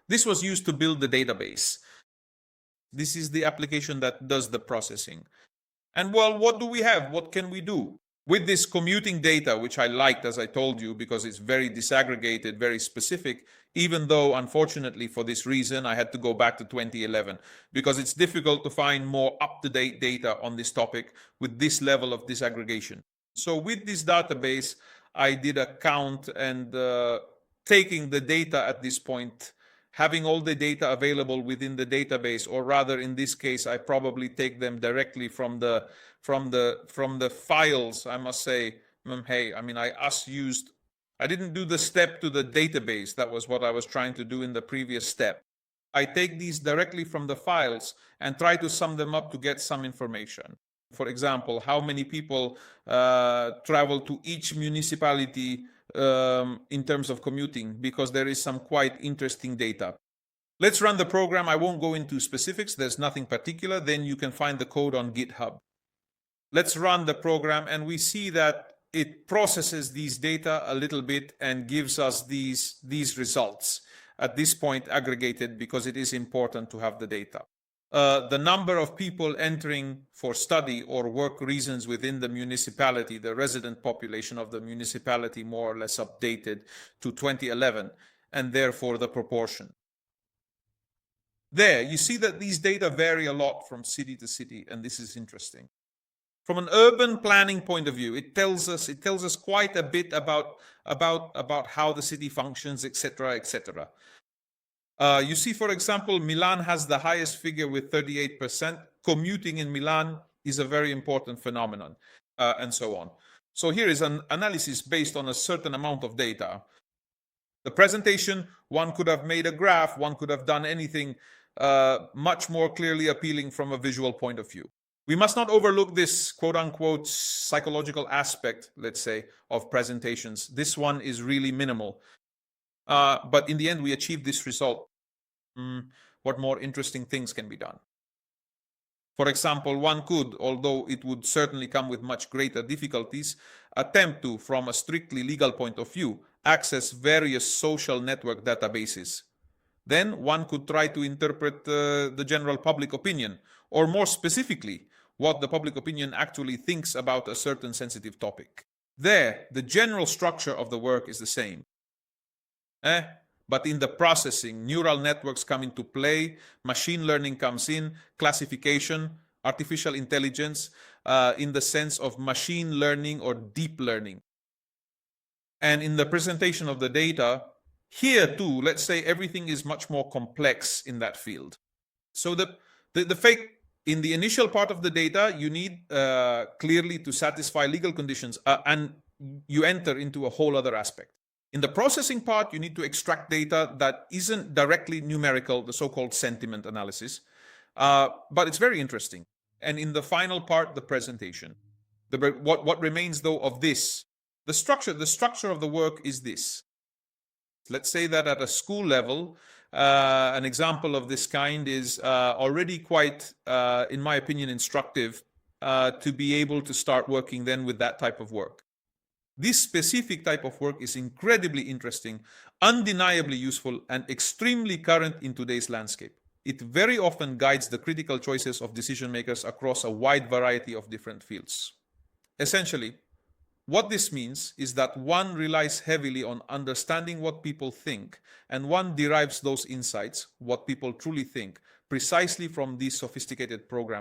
This was used to build the database. This is the application that does the processing. And well, what do we have? What can we do? With this commuting data, which I liked, as I told you, because it's very disaggregated, very specific, even though, unfortunately, for this reason, I had to go back to 2011, because it's difficult to find more up-to-date data on this topic with this level of disaggregation. So with this database, I did a count and taking the data at this point, having all the data available within the database, or rather in this case, I probably take them directly from the files. I must say, hey, I mean, I didn't do the step to the database. That was what I was trying to do in the previous step. I take these directly from the files and try to sum them up to get some information. For example, how many people travel to each municipality in terms of commuting, because there is some quite interesting data. Let's run the program. I won't go into specifics. There's nothing particular. Then you can find the code on GitHub. Let's run the program, and we see that it processes these data a little bit and gives us these results. At this point, aggregated, because it is important to have the data. The number of people entering for study or work reasons within the municipality, the resident population of the municipality, more or less updated to 2011, and therefore the proportion. There, you see that these data vary a lot from city to city, and this is interesting. From an urban planning point of view, it tells us quite a bit about how the city functions, etc., etc. You see, for example, Milan has the highest figure with 38%. Commuting in Milan is a very important phenomenon, and so on. So here is an analysis based on a certain amount of data. The presentation, one could have made a graph, one could have done anything much more clearly appealing from a visual point of view. We must not overlook this quote-unquote psychological aspect, let's say, of presentations. This one is really minimal. But in the end, we achieved this result. What more interesting things can be done? For example, one could, although it would certainly come with much greater difficulties, attempt to, from a strictly legal point of view, access various social network databases. Then one could try to interpret the general public opinion, or more specifically, what the public opinion actually thinks about a certain sensitive topic. There, the general structure of the work is the same. But in the processing, neural networks come into play, machine learning comes in, classification, artificial intelligence, in the sense of machine learning or deep learning. And in the presentation of the data, here too, let's say everything is much more complex in that field. So the fake, in the initial part of the data, you need clearly to satisfy legal conditions, and you enter into a whole other aspect. In the processing part, you need to extract data that isn't directly numerical, the so-called sentiment analysis, but it's very interesting. And in the final part, the presentation. What remains, though, of this, the structure of the work is this. Let's say that at a school level, an example of this kind is already quite, in my opinion, instructive to be able to start working then with that type of work. This specific type of work is incredibly interesting, undeniably useful, and extremely current in today's landscape. It very often guides the critical choices of decision makers across a wide variety of different fields. Essentially, what this means is that one relies heavily on understanding what people think, and one derives those insights, what people truly think, precisely from these sophisticated programs.